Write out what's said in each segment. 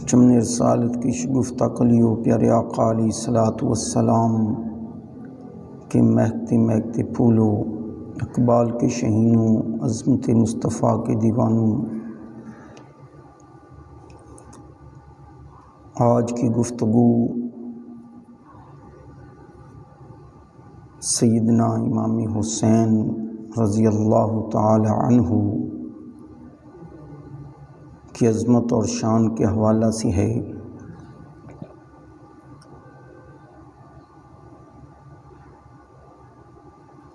چمن رسالت کی شگفتہ کلیو پیارے آقا علیہ الصلوۃ والسلام کے مہکتے مہکتے پھولوں، اقبال کے شہینوں، عظمت مصطفیٰ کے دیوانوں، آج کی گفتگو سیدنا امام حسین رضی اللہ تعالی عنہ کی عظمت اور شان کے حوالہ سے ہے۔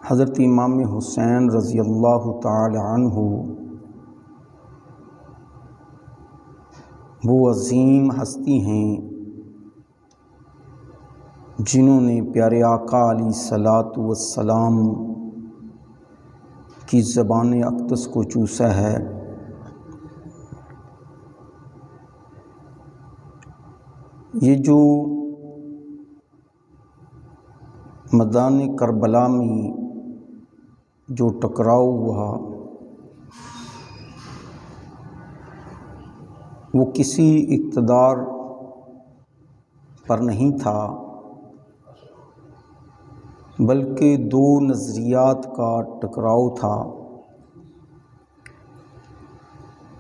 حضرت امام حسین رضی اللہ تعالی عنہ وہ عظیم ہستی ہیں جنہوں نے پیارے آقا علیہ الصلوۃ والسلام کی زبان اقدس کو چوسا ہے۔ یہ جو میدان کربلا میں جو ٹکراؤ ہوا وہ کسی اقتدار پر نہیں تھا، بلکہ دو نظریات کا ٹکراؤ تھا۔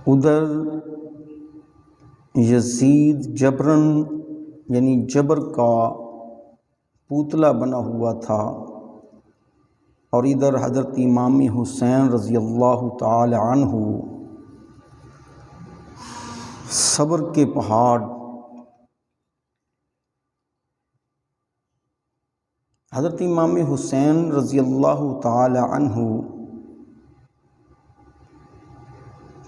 ادھر یزید جبراً یعنی جبر کا پتلا بنا ہوا تھا، اور ادھر حضرت امام حسین رضی اللہ تعالی عنہ صبر کے پہاڑ، حضرت امام حسین رضی اللہ تعالی عنہ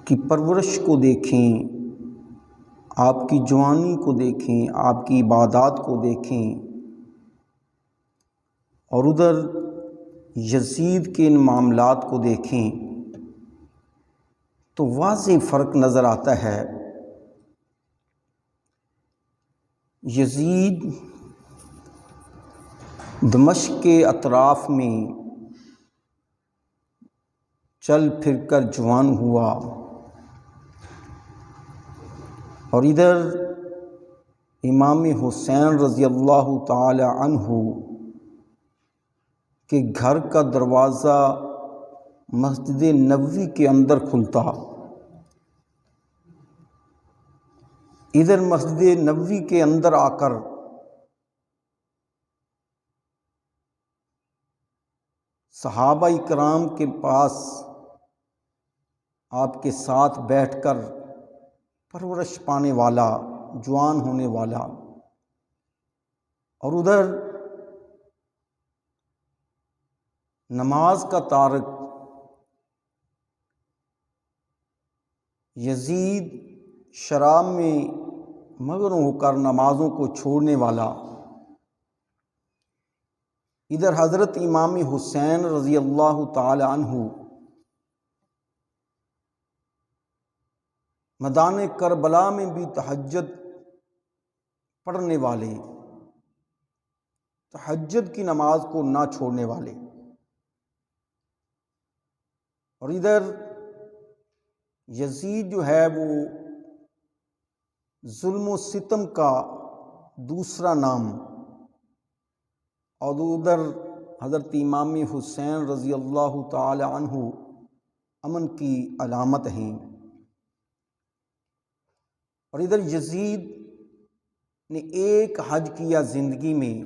کی پرورش کو دیکھیں، آپ کی جوانی کو دیکھیں، آپ کی عبادات کو دیکھیں، اور ادھر یزید کے ان معاملات کو دیکھیں تو واضح فرق نظر آتا ہے۔ یزید دمشق کے اطراف میں چل پھر کر جوان ہوا، اور ادھر امام حسین رضی اللہ تعالی عنہ کے گھر کا دروازہ مسجد نبوی کے اندر کھلتا، ادھر مسجد نبوی کے اندر آ کر صحابہ کرام کے پاس آپ کے ساتھ بیٹھ کر پرورش پانے والا، جوان ہونے والا، اور ادھر نماز کا تارک یزید شراب میں مگن ہو کر نمازوں کو چھوڑنے والا، ادھر حضرت امام حسین رضی اللہ تعالی عنہ میدان کربلا میں بھی تہجد پڑھنے والے، تہجد کی نماز کو نہ چھوڑنے والے، اور ادھر یزید جو ہے وہ ظلم و ستم کا دوسرا نام، اور ادھر حضرت امام حسین رضی اللہ تعالی عنہ امن کی علامت ہیں۔ اور ادھر یزید نے ایک حج کیا زندگی میں،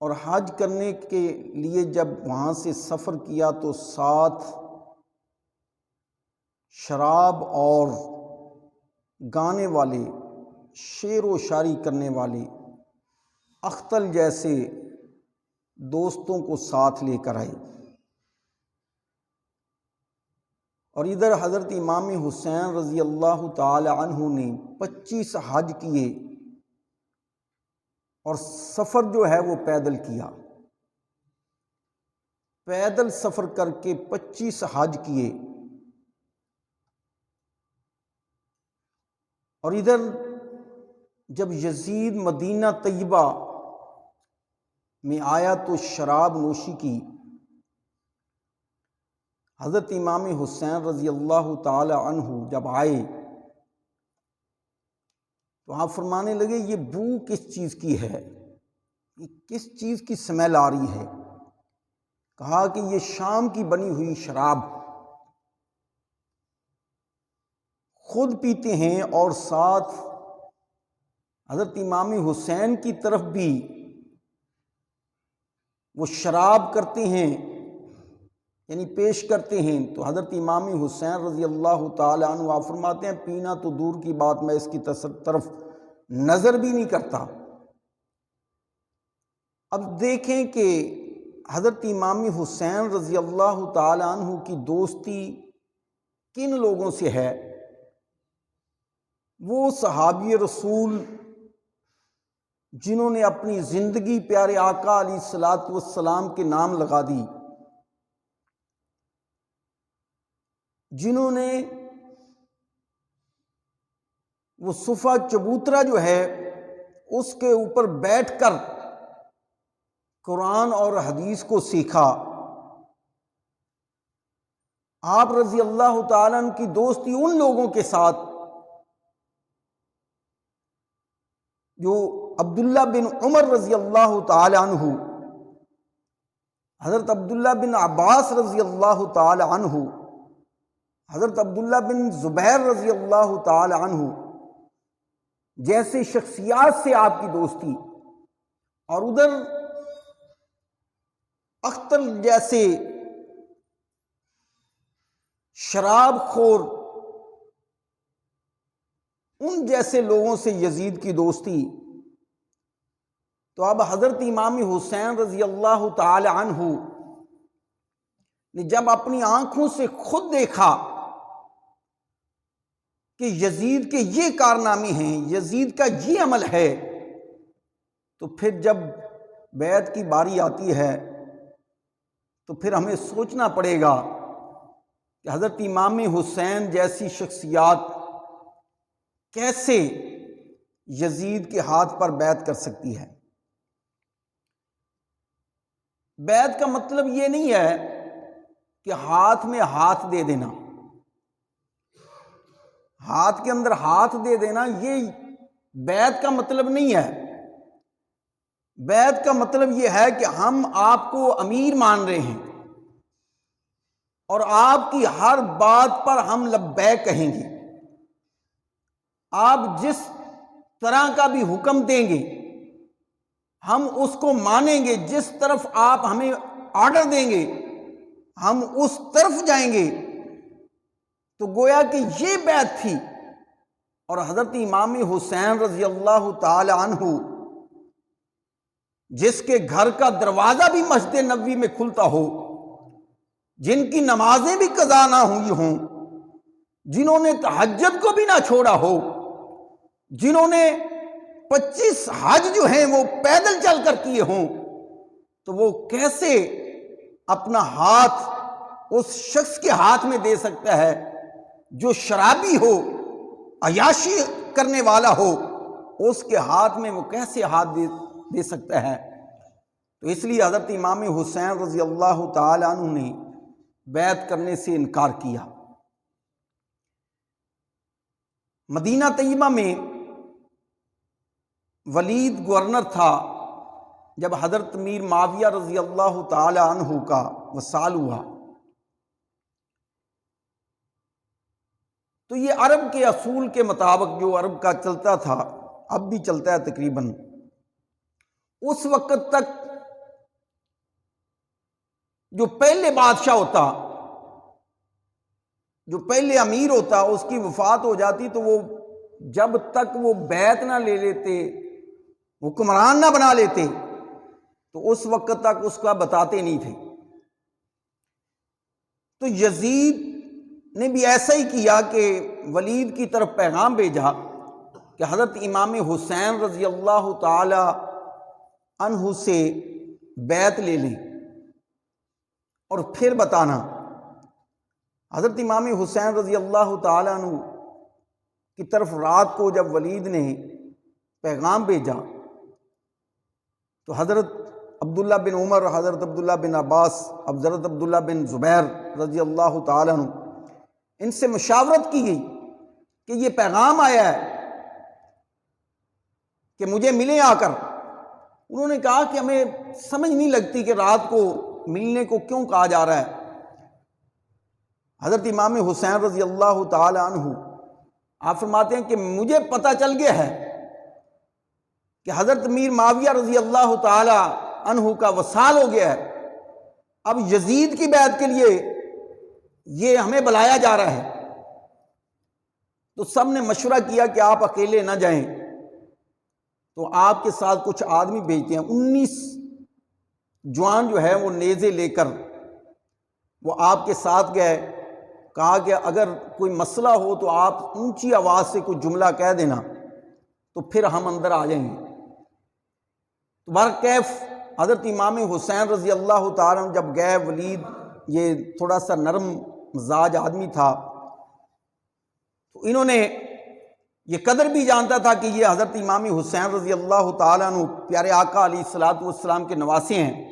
اور حج کرنے کے لیے جب وہاں سے سفر کیا تو ساتھ شراب اور گانے والے، شعر و شاعری کرنے والے اختل جیسے دوستوں کو ساتھ لے کر آئے، اور ادھر حضرت امام حسین رضی اللہ تعالی عنہ نے 25 حج کیے، اور سفر جو ہے وہ پیدل کیا، پیدل سفر کر کے 25 حج کیے، اور ادھر جب یزید مدینہ طیبہ میں آیا تو شراب نوشی کی، حضرت امام حسین رضی اللہ تعالی عنہ جب آئے تو آپ فرمانے لگے یہ بو کس چیز کی ہے، یہ کس چیز کی سمیل آ رہی ہے؟ کہا کہ یہ شام کی بنی ہوئی شراب، خود پیتے ہیں اور ساتھ حضرت امام حسین کی طرف بھی وہ شراب کرتے ہیں، یعنی پیش کرتے ہیں۔ تو حضرت امام حسین رضی اللہ تعالی عنہ آپ فرماتے ہیں پینا تو دور کی بات، میں اس کی طرف نظر بھی نہیں کرتا۔ اب دیکھیں کہ حضرت امام حسین رضی اللہ تعالی عنہ کی دوستی کن لوگوں سے ہے؟ وہ صحابی رسول جنہوں نے اپنی زندگی پیارے آقا علیہ الصلوۃ والسلام کے نام لگا دی، جنہوں نے وہ صفہ چبوترا جو ہے اس کے اوپر بیٹھ کر قرآن اور حدیث کو سیکھا۔ آپ رضی اللہ تعالیٰ عنہ کی دوستی ان لوگوں کے ساتھ جو عبداللہ بن عمر رضی اللہ تعالی عنہ، حضرت عبداللہ بن عباس رضی اللہ تعالی عنہ، حضرت عبداللہ بن زبیر رضی اللہ تعالی عنہ جیسے شخصیات سے آپ کی دوستی، اور ادھر اختر جیسے شراب خور ان جیسے لوگوں سے یزید کی دوستی۔ تو اب حضرت امام حسین رضی اللہ تعالی عنہ نے جب اپنی آنکھوں سے خود دیکھا کہ یزید کے یہ کارنامے ہیں، یزید کا یہ عمل ہے، تو پھر جب بیعت کی باری آتی ہے تو پھر ہمیں سوچنا پڑے گا کہ حضرت امام حسین جیسی شخصیات کیسے یزید کے ہاتھ پر بیعت کر سکتی ہے۔ بیعت کا مطلب یہ نہیں ہے کہ ہاتھ میں ہاتھ دے دینا، ہاتھ کے اندر ہاتھ دے دینا یہ بیعت کا مطلب نہیں ہے۔ بیعت کا مطلب یہ ہے کہ ہم آپ کو امیر مان رہے ہیں اور آپ کی ہر بات پر ہم لبیک کہیں گے، آپ جس طرح کا بھی حکم دیں گے ہم اس کو مانیں گے، جس طرف آپ ہمیں آرڈر دیں گے ہم اس طرف جائیں گے۔ تو گویا کہ یہ بیعت تھی۔ اور حضرت امام حسین رضی اللہ تعالی عنہ جس کے گھر کا دروازہ بھی مسجد نبوی میں کھلتا ہو، جن کی نمازیں بھی قضا نہ ہوئی ہوں، جنہوں نے تہجد کو بھی نہ چھوڑا ہو، جنہوں نے 25 حج جو ہیں وہ پیدل چل کر کیے ہوں، تو وہ کیسے اپنا ہاتھ اس شخص کے ہاتھ میں دے سکتا ہے جو شرابی ہو، عیاشی کرنے والا ہو؟ اس کے ہاتھ میں وہ کیسے ہاتھ دے سکتا ہے؟ تو اس لیے حضرت امام حسین رضی اللہ تعالی عنہ نے بیعت کرنے سے انکار کیا۔ مدینہ طیبہ میں ولید گورنر تھا جب حضرت میر معاویہ رضی اللہ تعالی عنہ کا وصال ہوا۔ تو یہ عرب کے اصول کے مطابق جو عرب کا چلتا تھا، اب بھی چلتا ہے تقریباً، اس وقت تک جو پہلے بادشاہ ہوتا، جو پہلے امیر ہوتا، اس کی وفات ہو جاتی تو وہ جب تک وہ بیعت نہ لے لیتے، حکمران نہ بنا لیتے، تو اس وقت تک اس کا بتاتے نہیں تھے۔ تو یزید نے بھی ایسا ہی کیا کہ ولید کی طرف پیغام بھیجا کہ حضرت امام حسین رضی اللہ تعالی عنہ سے بیعت لے لیں اور پھر بتانا۔ حضرت امام حسین رضی اللہ تعالی عنہ کی طرف رات کو جب ولید نے پیغام بھیجا تو حضرت عبداللہ بن عمر، حضرت عبداللہ بن عباس، حضرت عبداللہ بن زبیر رضی اللہ تعالی عنہ، ان سے مشاورت کی گئی کہ یہ پیغام آیا ہے کہ مجھے ملیں آ کر۔ انہوں نے کہا کہ ہمیں سمجھ نہیں لگتی کہ رات کو ملنے کو کیوں کہا جا رہا ہے۔ حضرت امام حسین رضی اللہ تعالی عنہ آپ فرماتے ہیں کہ مجھے پتہ چل گیا ہے کہ حضرت امیر معاویہ رضی اللہ تعالی عنہ کا وصال ہو گیا ہے، اب یزید کی بیعت کے لیے یہ ہمیں بلایا جا رہا ہے۔ تو سب نے مشورہ کیا کہ آپ اکیلے نہ جائیں، تو آپ کے ساتھ کچھ آدمی بھیجتے ہیں۔ 19 جوان جو ہے وہ نیزے لے کر وہ آپ کے ساتھ گئے۔ کہا کہ اگر کوئی مسئلہ ہو تو آپ اونچی آواز سے کوئی جملہ کہہ دینا تو پھر ہم اندر آ جائیں گے۔ تو بہرکیف حضرت امام حسین رضی اللہ تعالیٰ عنہ جب گئے، ولید یہ تھوڑا سا نرم مزاج آدمی تھا، تو انہوں نے یہ قدر بھی جانتا تھا کہ یہ حضرت امام حسین رضی اللہ تعالیٰ عنہ پیارے آقا علیہ الصلوۃ والسلام کے نواسے ہیں۔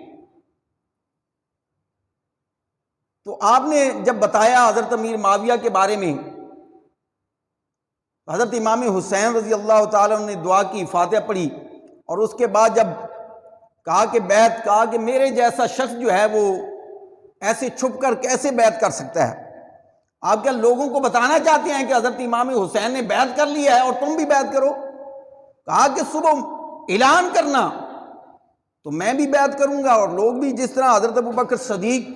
تو آپ نے جب بتایا حضرت امیر معاویہ کے بارے میں، حضرت امام حسین رضی اللہ تعالیٰ عنہ نے دعا کی، فاتحہ پڑھی، اور اس کے بعد جب کہا کہ بیعت، کہا کہ میرے جیسا شخص جو ہے وہ ایسے چھپ کر کیسے بیعت کر سکتا ہے؟ آپ کیا لوگوں کو بتانا چاہتے ہیں کہ حضرت امام حسین نے بیعت کر لی ہے اور تم بھی بیعت کرو؟ کہا کہ صبح اعلان کرنا تو میں بھی بیعت کروں گا، اور لوگ بھی، جس طرح حضرت ابوبکر صدیق،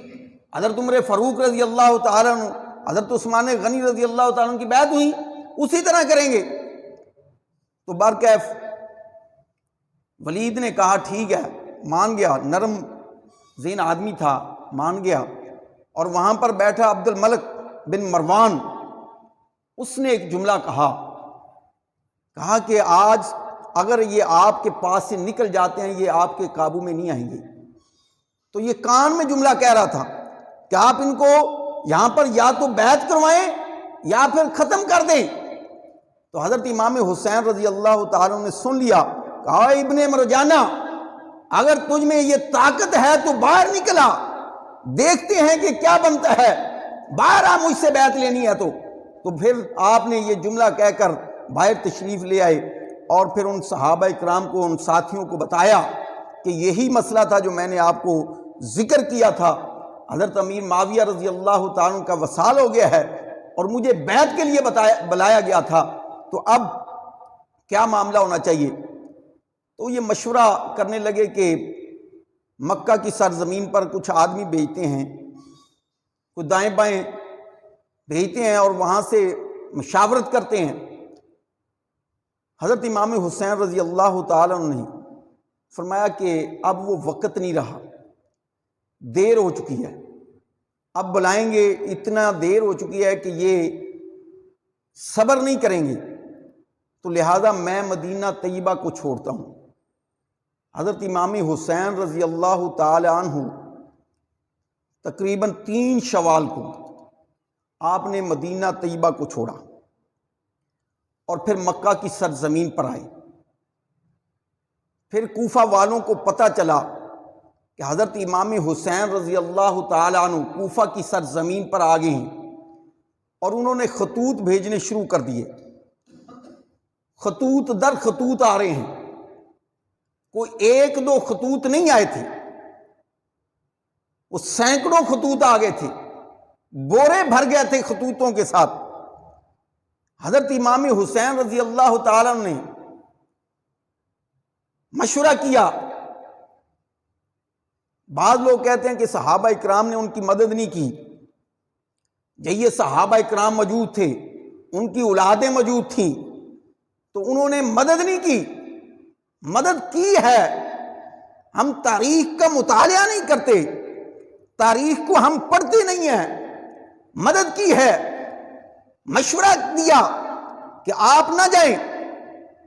حضرت عمر فاروق رضی اللہ تعالیٰ عنہ، حضرت عثمان غنی رضی اللہ تعالیٰ عنہ کی بیعت ہوئی، اسی طرح کریں گے۔ تو بہرکیف ولید نے کہا ٹھیک ہے، مان گیا، نرم ذہن آدمی تھا، مان گیا۔ اور وہاں پر بیٹھا عبد الملک بن مروان، اس نے ایک جملہ کہا کہ آج اگر یہ آپ کے پاس سے نکل جاتے ہیں، یہ آپ کے قابو میں نہیں آئیں گے۔ تو یہ کان میں جملہ کہہ رہا تھا کہ آپ ان کو یہاں پر یا تو بیعت کروائیں یا پھر ختم کر دیں۔ تو حضرت امام حسین رضی اللہ تعالیٰ نے سن لیا، کہا ابن مرجانہ، اگر تجھ میں یہ طاقت ہے تو باہر نکلا، دیکھتے ہیں کہ کیا بنتا ہے، باہر آ، مجھ سے بیعت لینی ہے تو پھر آپ نے یہ جملہ کہہ کر باہر تشریف لے آئے، اور پھر ان صحابہ اکرام کو، ان ساتھیوں کو بتایا کہ یہی مسئلہ تھا جو میں نے آپ کو ذکر کیا تھا، حضرت امیر معاویہ رضی اللہ تعالیٰ عنہ کا وصال ہو گیا ہے اور مجھے بیعت کے لیے بلایا گیا تھا، تو اب کیا معاملہ ہونا چاہیے؟ تو یہ مشورہ کرنے لگے کہ مکہ کی سرزمین پر کچھ آدمی بھیجتے ہیں، کچھ دائیں بائیں بھیجتے ہیں اور وہاں سے مشاورت کرتے ہیں۔ حضرت امام حسین رضی اللہ تعالیٰ عنہ نے فرمایا کہ اب وہ وقت نہیں رہا، دیر ہو چکی ہے، اب بلائیں گے، اتنا دیر ہو چکی ہے کہ یہ صبر نہیں کریں گے، تو لہٰذا میں مدینہ طیبہ کو چھوڑتا ہوں۔ حضرت امام حسین رضی اللہ تعالی عنہ تقریباً 3 شوال کو آپ نے مدینہ طیبہ کو چھوڑا اور پھر مکہ کی سرزمین پر آئے۔ پھر کوفہ والوں کو پتہ چلا کہ حضرت امام حسین رضی اللہ تعالی عنہ کوفہ کی سرزمین پر آ گئے ہیں، اور انہوں نے خطوط بھیجنے شروع کر دیے۔ خطوط در خطوط آ رہے ہیں، کوئی 1-2 خطوط نہیں آئے تھے، وہ سینکڑوں خطوط آ گئے تھے، بورے بھر گئے تھے خطوطوں کے ساتھ۔ حضرت امام حسین رضی اللہ تعالیٰ نے مشورہ کیا۔ بعض لوگ کہتے ہیں کہ صحابہ اکرام نے ان کی مدد نہیں کی، یہ صحابہ اکرام موجود تھے، ان کی اولادیں موجود تھیں، تو انہوں نے مدد نہیں کی۔ مدد کی ہے، ہم تاریخ کا مطالعہ نہیں کرتے، تاریخ کو ہم پڑھتے نہیں ہیں، مدد کی ہے، مشورہ دیا کہ آپ نہ جائیں،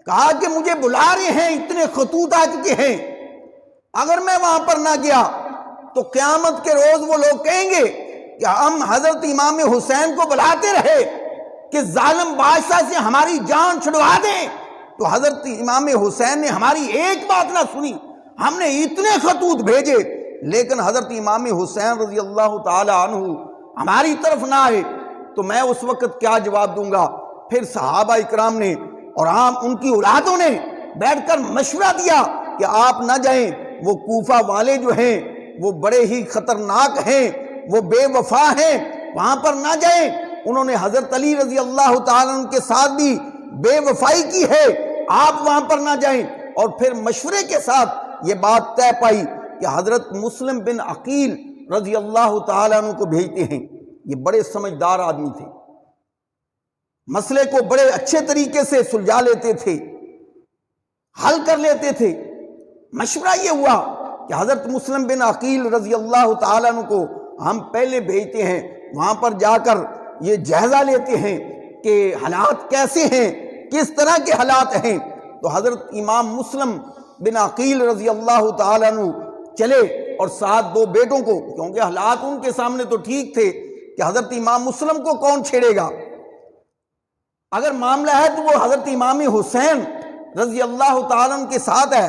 کہا کہ مجھے بلا رہے ہیں، اتنے خطوط آ چکے ہیں، اگر میں وہاں پر نہ گیا تو قیامت کے روز وہ لوگ کہیں گے کہ ہم حضرت امام حسین کو بلاتے رہے کہ ظالم بادشاہ سے ہماری جان چھڑوا دیں، تو حضرت امام حسین نے ہماری ایک بات نہ سنی، ہم نے اتنے خطوط بھیجے لیکن حضرت امام حسین رضی اللہ تعالی عنہ ہماری طرف نہ آئے، تو میں اس وقت کیا جواب دوں گا؟ پھر صحابہ اکرام نے اور عام ان کی اولادوں نے بیٹھ کر مشورہ دیا کہ آپ نہ جائیں، وہ کوفہ والے جو ہیں وہ بڑے ہی خطرناک ہیں، وہ بے وفا ہیں، وہاں پر نہ جائیں۔ انہوں نے حضرت علی رضی اللہ تعالیٰ عنہ کے ساتھ بھی بے وفائی کی ہے، آپ وہاں پر نہ جائیں۔ اور پھر مشورے کے ساتھ یہ بات طے پائی کہ حضرت مسلم بن عقیل رضی اللہ تعالیٰ عنہ کو بھیجتے ہیں۔ یہ بڑے سمجھدار آدمی تھے، مسئلے کو بڑے اچھے طریقے سے سلجھا لیتے تھے، حل کر لیتے تھے۔ مشورہ یہ ہوا کہ حضرت مسلم بن عقیل رضی اللہ تعالیٰ عنہ کو ہم پہلے بھیجتے ہیں، وہاں پر جا کر یہ جائزہ لیتے ہیں کہ حالات کیسے ہیں، کس طرح کے حالات ہیں۔ تو حضرت امام مسلم بن عقیل رضی اللہ تعالیٰ عنہ چلے اور ساتھ دو بیٹوں کو، کیونکہ حالات ان کے سامنے تو ٹھیک تھے کہ حضرت امام مسلم کو کون چھیڑے گا، اگر معاملہ ہے تو وہ حضرت امام حسین رضی اللہ تعالیٰ عنہ کے ساتھ ہے،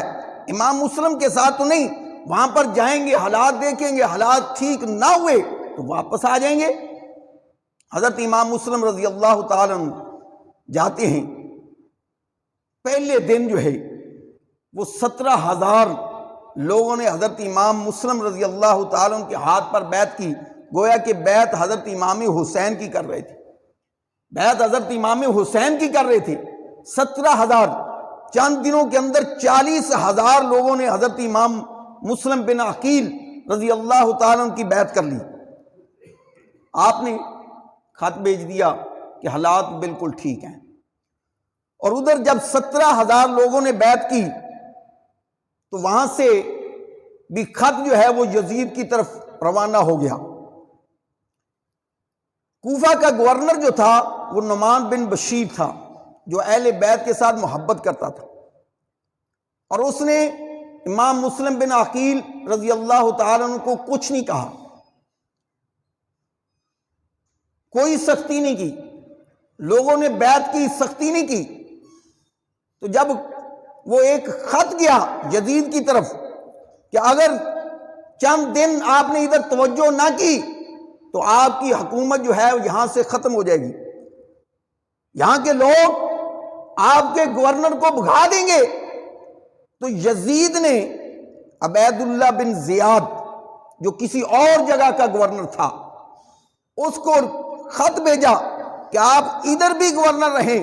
امام مسلم کے ساتھ تو نہیں۔ وہاں پر جائیں گے، حالات دیکھیں گے، حالات ٹھیک نہ ہوئے تو واپس آ جائیں گے۔ حضرت امام مسلم رضی اللہ تعالیٰ عنہ جاتے ہیں۔ پہلے دن جو ہے وہ 17,000 لوگوں نے حضرت امام مسلم رضی اللہ تعالیٰ عنہ کے ہاتھ پر بیعت کی، گویا کہ بیعت حضرت امام حسین کی کر رہے تھے، بیعت حضرت امام حسین کی کر رہے تھے۔ 17,000، چند دنوں کے اندر 40,000 لوگوں نے حضرت امام مسلم بن عقیل رضی اللہ تعالیٰ عنہ کی بیعت کر لی۔ آپ نے خط بھیج دیا کہ حالات بالکل ٹھیک ہیں، اور ادھر جب 17,000 لوگوں نے بیعت کی تو وہاں سے بھی خط جو ہے وہ یزید کی طرف روانہ ہو گیا۔ کوفہ کا گورنر جو تھا وہ نعمان بن بشیر تھا، جو اہل بیت کے ساتھ محبت کرتا تھا، اور اس نے امام مسلم بن عقیل رضی اللہ تعالیٰ عنہ کو کچھ نہیں کہا، کوئی سختی نہیں کی، لوگوں نے بیعت کی، سختی نہیں کی۔ تو جب وہ ایک خط گیا یزید کی طرف کہ اگر چند دن آپ نے ادھر توجہ نہ کی تو آپ کی حکومت جو ہے یہاں سے ختم ہو جائے گی، یہاں کے لوگ آپ کے گورنر کو بھگا دیں گے۔ تو یزید نے عبید اللہ بن زیاد جو کسی اور جگہ کا گورنر تھا اس کو خط بھیجا کہ آپ ادھر بھی گورنر رہیں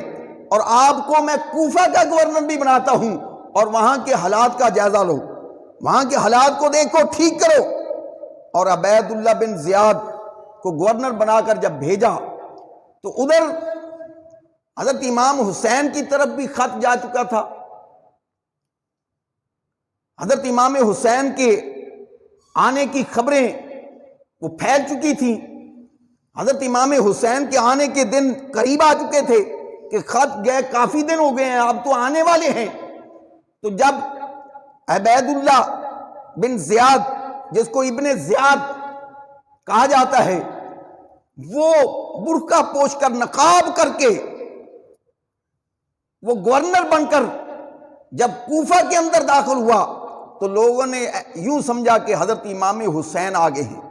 اور آپ کو میں کوفہ کا گورنر بھی بناتا ہوں، اور وہاں کے حالات کا جائزہ لو، وہاں کے حالات کو دیکھو، ٹھیک کرو۔ اور عبید اللہ بن زیاد کو گورنر بنا کر جب بھیجا تو ادھر حضرت امام حسین کی طرف بھی خط جا چکا تھا، حضرت امام حسین کے آنے کی خبریں وہ پھیل چکی تھیں، حضرت امام حسین کے آنے کے دن قریب آ چکے تھے کہ خط گئے کافی دن ہو گئے ہیں، اب تو آنے والے ہیں۔ تو جب عبید اللہ بن زیاد، جس کو ابن زیاد کہا جاتا ہے، وہ برقع پوش کر، نقاب کر کے، وہ گورنر بن کر جب کوفہ کے اندر داخل ہوا تو لوگوں نے یوں سمجھا کہ حضرت امام حسین آگے ہیں۔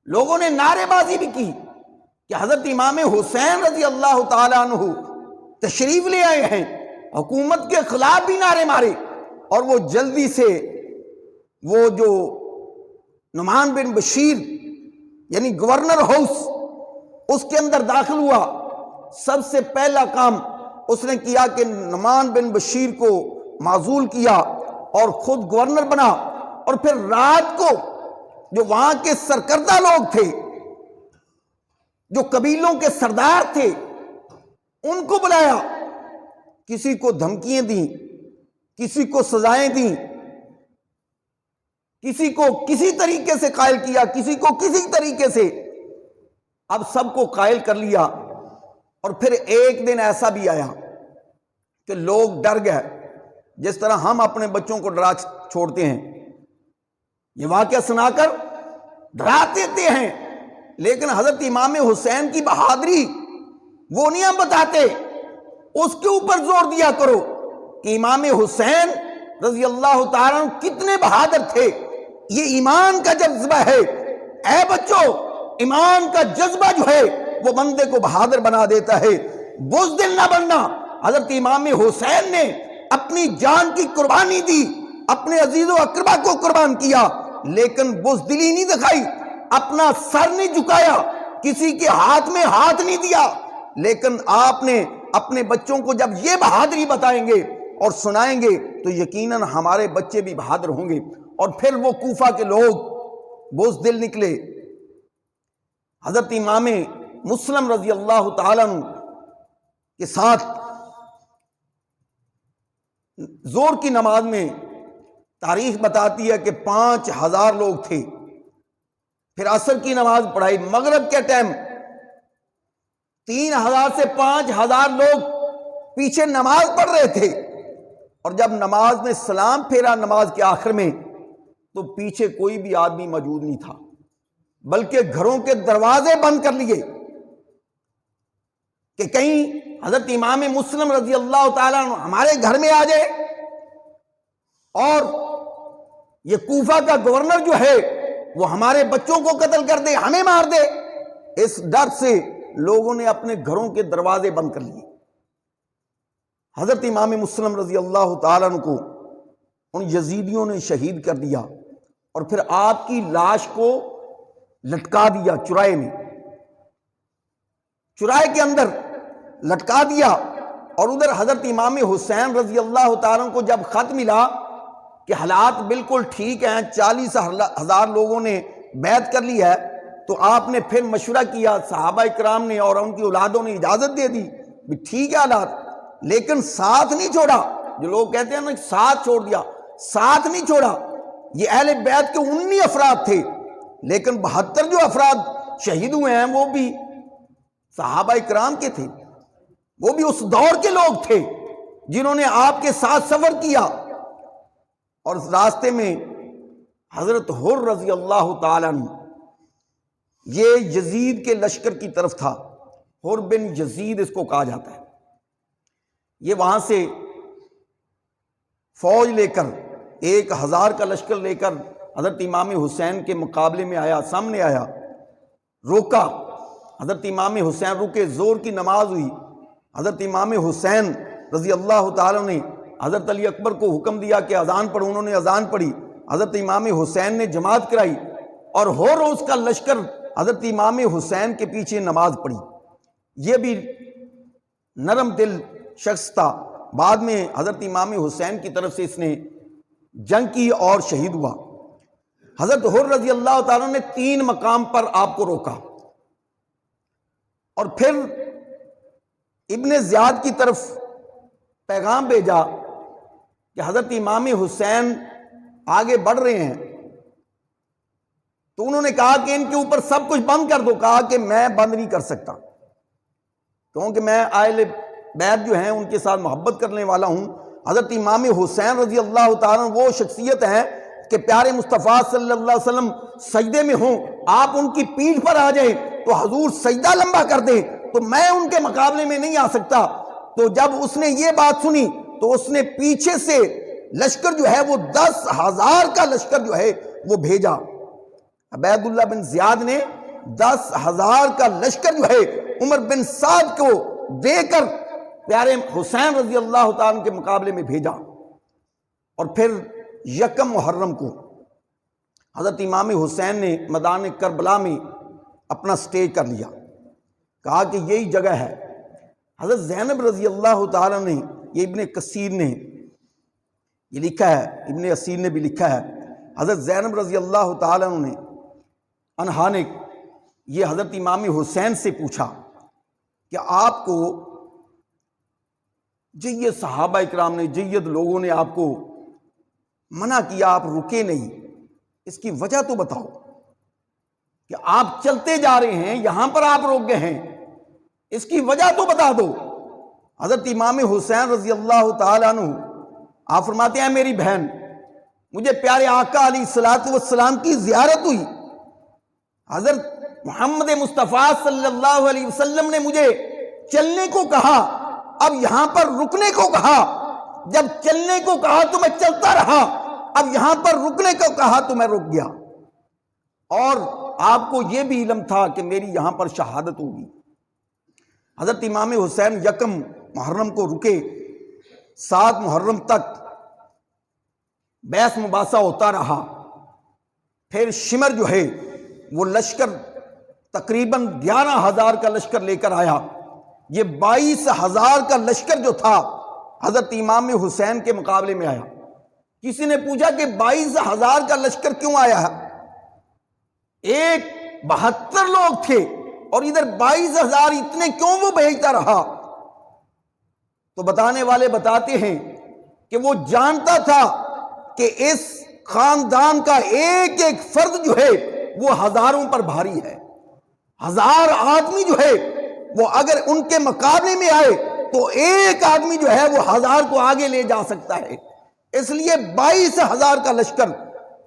لوگوں نے نعرے بازی بھی کی کہ حضرت امام حسین رضی اللہ تعالیٰ عنہ تشریف لے آئے ہیں، حکومت کے خلاف بھی نعرے مارے، اور وہ جلدی سے وہ جو نعمان بن بشیر یعنی گورنر ہاؤس اس کے اندر داخل ہوا۔ سب سے پہلا کام اس نے کیا کہ نعمان بن بشیر کو معزول کیا اور خود گورنر بنا، اور پھر رات کو جو وہاں کے سرکردہ لوگ تھے، جو قبیلوں کے سردار تھے، ان کو بلایا، کسی کو دھمکیاں دیں، کسی کو سزائیں دیں، کسی کو کسی طریقے سے قائل کیا، کسی کو کسی طریقے سے، اب سب کو قائل کر لیا۔ اور پھر ایک دن ایسا بھی آیا کہ لوگ ڈر گئے، جس طرح ہم اپنے بچوں کو ڈرا چھوڑتے ہیں، یہ واقعہ سنا کر ڈرا دیتے ہیں، لیکن حضرت امام حسین کی بہادری وہ نہیں ہم بتاتے، اس کے اوپر زور دیا کرو کہ امام حسین رضی اللہ تعالیٰ عنہ کتنے بہادر تھے۔ یہ ایمان کا جذبہ ہے، اے بچوں، ایمان کا جذبہ جو ہے وہ بندے کو بہادر بنا دیتا ہے، بزدل نہ بننا۔ حضرت امام حسین نے اپنی جان کی قربانی دی، اپنے عزیز و اقربا کو قربان کیا، لیکن بزدلی نہیں دکھائی، اپنا سر نہیں جھکایا، کسی کے ہاتھ میں ہاتھ نہیں دیا۔ لیکن آپ نے اپنے بچوں کو جب یہ بہادری بتائیں گے اور سنائیں گے تو یقیناً ہمارے بچے بھی بہادر ہوں گے۔ اور پھر وہ کوفہ کے لوگ بزدل نکلے، حضرت امام مسلم رضی اللہ تعالیٰ عنہ کے ساتھ زور کی نماز میں تاریخ بتاتی ہے کہ 5000 لوگ تھے، پھر عصر کی نماز پڑھائی، مغرب کے ٹائم 3000 سے 5000 لوگ پیچھے نماز پڑھ رہے تھے، اور جب نماز میں سلام پھیرا نماز کے آخر میں تو پیچھے کوئی بھی آدمی موجود نہیں تھا، بلکہ گھروں کے دروازے بند کر لیے کہ کہیں حضرت امام مسلم رضی اللہ تعالیٰ عنہ ہمارے گھر میں آ جائے اور یہ کوفہ کا گورنر جو ہے وہ ہمارے بچوں کو قتل کر دے، ہمیں مار دے۔ اس ڈر سے لوگوں نے اپنے گھروں کے دروازے بند کر لیے۔ حضرت امام مسلم رضی اللہ تعالیٰ عنہ کو ان یزیدیوں نے شہید کر دیا، اور پھر آپ کی لاش کو لٹکا دیا چرائے میں، چرائے کے اندر لٹکا دیا۔ اور ادھر حضرت امام حسین رضی اللہ تعالیٰ عنہ کو جب خط ملا کہ حالات بالکل ٹھیک ہیں، 40,000 لوگوں نے بیعت کر لی ہے، تو آپ نے پھر مشورہ کیا، صحابہ کرام نے اور ان کی اولادوں نے اجازت دے دی بھی ٹھیک ہے حالات، لیکن ساتھ نہیں چھوڑا۔ جو لوگ کہتے ہیں نا ساتھ چھوڑ دیا، ساتھ نہیں چھوڑا۔ یہ اہل بیعت کے 19 افراد تھے، لیکن 72 جو افراد شہید ہوئے ہیں وہ بھی صحابہ کرام کے تھے، وہ بھی اس دور کے لوگ تھے جنہوں نے آپ کے ساتھ سفر کیا۔ اور راستے میں حضرت حر رضی اللہ تعالیٰ عنہ، یہ یزید کے لشکر کی طرف تھا، حر بن یزید اس کو کہا جاتا ہے۔ یہ وہاں سے فوج لے کر 1000 کا لشکر لے کر حضرت امام حسین کے مقابلے میں آیا، سامنے آیا، روکا۔ حضرت امام حسین رکے، زور کی نماز ہوئی، حضرت امام حسین رضی اللہ تعالیٰ نے حضرت علی اکبر کو حکم دیا کہ اذان پڑھو، انہوں نے اذان پڑھی، حضرت امام حسین نے جماعت کرائی، اور ہو روز کا لشکر حضرت امام حسین کے پیچھے نماز پڑھی۔ یہ بھی نرم دل شخص تھا، بعد میں حضرت امام حسین کی طرف سے اس نے جنگ کی اور شہید ہوا۔ حضرت حر رضی اللہ تعالیٰ نے 3 مقام پر آپ کو روکا، اور پھر ابن زیاد کی طرف پیغام بھیجا کہ حضرت امام حسین آگے بڑھ رہے ہیں، تو انہوں نے کہا کہ ان کے اوپر سب کچھ بند کر دو۔ کہا کہ میں بند نہیں کر سکتا، کیونکہ میں اہل بیعت جو ہیں ان کے ساتھ محبت کرنے والا ہوں۔ حضرت امام حسین رضی اللہ تعالیٰ وہ شخصیت ہیں کہ پیارے مصطفیٰ صلی اللہ علیہ وسلم سجدے میں ہوں، آپ ان کی پیٹھ پر آ جائیں تو حضور سجدہ لمبا کر دیں، تو میں ان کے مقابلے میں نہیں آ سکتا۔ تو جب اس نے یہ بات سنی تو اس نے پیچھے سے لشکر جو ہے وہ 10,000 کا لشکر جو ہے وہ بھیجا۔ عبید اللہ بن زیاد نے 10,000 کا لشکر جو ہے عمر بن سعد کو دے کر پیارے حسین رضی اللہ تعالیٰ کے مقابلے میں بھیجا۔ اور پھر 1 محرم کو حضرت امام حسین نے میدان کربلا میں اپنا سٹیج کر لیا، کہا کہ یہی جگہ ہے۔ حضرت زینب رضی اللہ تعالیٰ نے، یہ ابن کثیر نے یہ لکھا ہے، ابن اسیر نے بھی لکھا ہے، حضرت زینب رضی اللہ تعالیٰ عنہا نے یہ حضرت امام حسین سے پوچھا کہ آپ کو جید صحابہ اکرام نے، جید لوگوں نے آپ کو منع کیا، آپ رکے نہیں، اس کی وجہ تو بتاؤ کہ آپ چلتے جا رہے ہیں، یہاں پر آپ رک گئے ہیں، اس کی وجہ تو بتا دو۔ حضرت امام حسین رضی اللہ تعالیٰ عنہ آپ فرماتے ہیں میری بہن، مجھے پیارے آقا علیہ الصلوۃ والسلام کی زیارت ہوئی، حضرت محمد مصطفیٰ صلی اللہ علیہ وسلم نے مجھے چلنے کو کہا، اب یہاں پر رکنے کو کہا، جب چلنے کو کہا تو میں چلتا رہا، اب یہاں پر رکنے کو کہا تو میں رک گیا، اور آپ کو یہ بھی علم تھا کہ میری یہاں پر شہادت ہوگی۔ حضرت امام حسین 1 محرم کو رکے، 7 محرم تک بحث مباحثہ ہوتا رہا۔ پھر شمر جو ہے وہ لشکر تقریباً 11,000 کا لشکر لے کر آیا۔ یہ 22,000 کا لشکر جو تھا حضرت امام حسین کے مقابلے میں آیا۔ کسی نے پوچھا کہ 22,000 کا لشکر کیوں آیا ہے؟ 72 لوگ تھے اور ادھر 22,000 اتنے کیوں وہ بھیجتا رہا؟ تو بتانے والے بتاتے ہیں کہ وہ جانتا تھا کہ اس خاندان کا ایک ایک فرد جو ہے وہ ہزاروں پر بھاری ہے۔ 1000 آدمی جو ہے وہ اگر ان کے مقابلے میں آئے تو ایک آدمی جو ہے وہ 1000 کو آگے لے جا سکتا ہے۔ اس لیے 22,000 کا لشکر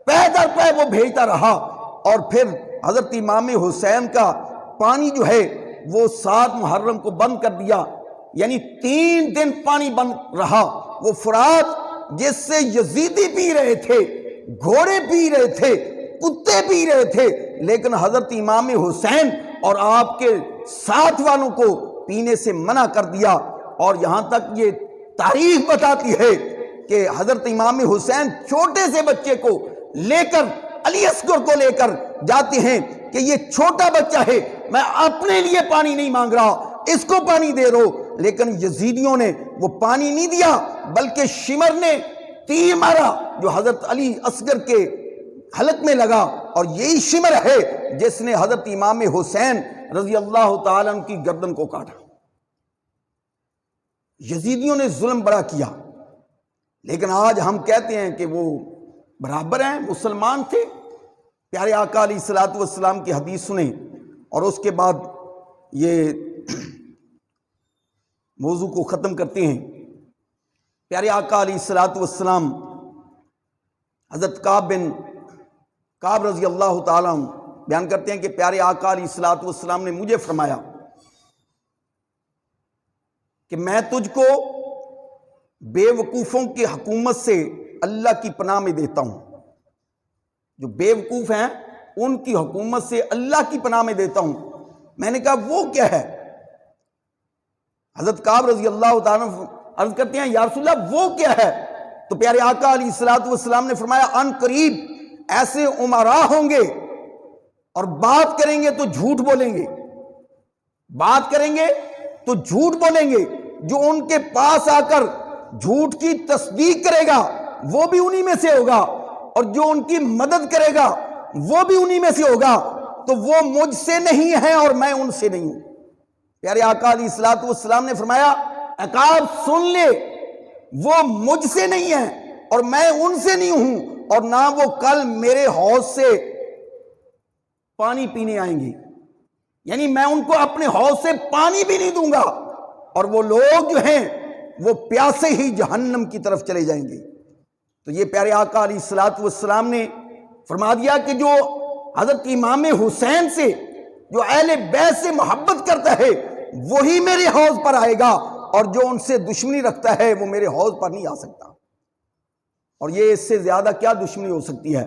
پے در پے وہ بھیجتا رہا۔ اور پھر حضرت امام حسین کا پانی جو ہے وہ 7 محرم کو بند کر دیا، یعنی 3 دن پانی بند رہا۔ وہ فرات جس سے یزیدی پی رہے تھے، گھوڑے پی رہے تھے، کتے پی رہے تھے، لیکن حضرت امام حسین اور آپ کے ساتھ والوں کو پینے سے منع کر دیا۔ اور یہاں تک یہ تاریخ بتاتی ہے کہ حضرت امام حسین چھوٹے سے بچے کو لے کر علی اصغر کو لے کر جاتے ہیں کہ یہ چھوٹا بچہ ہے، میں اپنے لیے پانی نہیں مانگ رہا، اس کو پانی دے دو۔ لیکن یزیدیوں نے وہ پانی نہیں دیا، بلکہ شمر نے تیر مارا جو حضرت علی اصغر کے حلق میں لگا، اور یہی شمر ہے جس نے حضرت امام حسین رضی اللہ تعالیٰ عنہ کی گردن کو کاٹا۔ یزیدیوں نے ظلم بڑا کیا، لیکن آج ہم کہتے ہیں کہ وہ برابر ہیں، مسلمان تھے۔ پیارے آقا علیہ الصلوۃ والسلام کی حدیث سنیں اور اس کے بعد یہ موضوع کو ختم کرتے ہیں۔ پیارے آقا علیہ الصلوۃ والسلام حضرت کعب رضی اللہ تعالیٰ عنہ بیان کرتے ہیں کہ پیارے آقا علیہ الصلوۃ والسلام نے مجھے فرمایا کہ میں تجھ کو بے وقوفوں کی حکومت سے اللہ کی پناہ میں دیتا ہوں۔ جو بے وقوف ہیں ان کی حکومت سے اللہ کی پناہ میں دیتا ہوں۔ میں نے کہا وہ کیا ہے؟ حضرت کعب رضی اللہ تعالیٰ عنہ عرض کرتے ہیں یا رسول اللہ وہ کیا ہے؟ تو پیارے آقا علیہ الصلوۃ والسلام نے فرمایا ان قریب ایسے امراء ہوں گے اور بات کریں گے تو جھوٹ بولیں گے، بات کریں گے تو جھوٹ بولیں گے، جو ان کے پاس آ کر جھوٹ کی تصدیق کرے گا وہ بھی انہی میں سے ہوگا، اور جو ان کی مدد کرے گا وہ بھی انہی میں سے ہوگا، تو وہ مجھ سے نہیں ہیں اور میں ان سے نہیں ہوں۔ پیارے آقا علیہ الصلوۃ والسلام نے فرمایا عقاب سن لے، وہ مجھ سے نہیں ہیں اور میں ان سے نہیں ہوں، اور نہ وہ کل میرے حوض سے پانی پینے آئیں گے، یعنی میں ان کو اپنے حوض سے پانی بھی نہیں دوں گا، اور وہ لوگ جو ہیں وہ پیاسے ہی جہنم کی طرف چلے جائیں گے۔ تو یہ پیارے آقا علیہ الصلوۃ والسلام نے فرما دیا کہ جو حضرت امام حسین سے، جو اہل بیت سے محبت کرتا ہے وہی میرے حوض پر آئے گا، اور جو ان سے دشمنی رکھتا ہے وہ میرے حوض پر نہیں آ سکتا۔ اور یہ اس سے زیادہ کیا دشمنی ہو سکتی ہے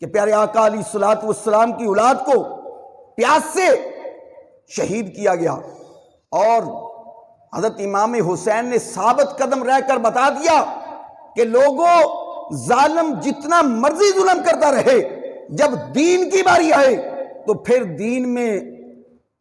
کہ پیارے آقا علیہ الصلوۃ والسلام کی اولاد کو پیاس سے شہید کیا گیا، اور حضرت امام حسین نے ثابت قدم رہ کر بتا دیا کہ لوگوں ظالم جتنا مرضی ظلم کرتا رہے، جب دین کی باری آئے تو پھر دین میں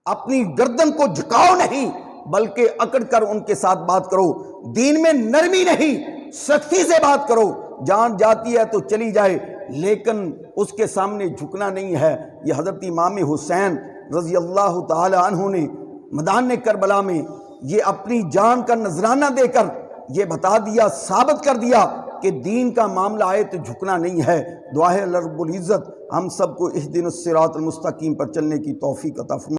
اپنی گردن کو جھکاؤ نہیں، بلکہ اکڑ کر ان کے ساتھ بات کرو۔ دین میں نرمی نہیں، سختی سے بات کرو۔ جان جاتی ہے تو چلی جائے، لیکن اس کے سامنے جھکنا نہیں ہے۔ یہ حضرت امام حسین رضی اللہ تعالی عنہ نے میدان کربلا میں یہ اپنی جان کا نذرانہ دے کر یہ بتا دیا، ثابت کر دیا کہ دین کا معاملہ آئے تو جھکنا نہیں ہے۔ دعا ہے اللہ رب العزت ہم سب کو اہدنا الصراط المستقیم پر چلنے کی توفیق عطا فرمائے۔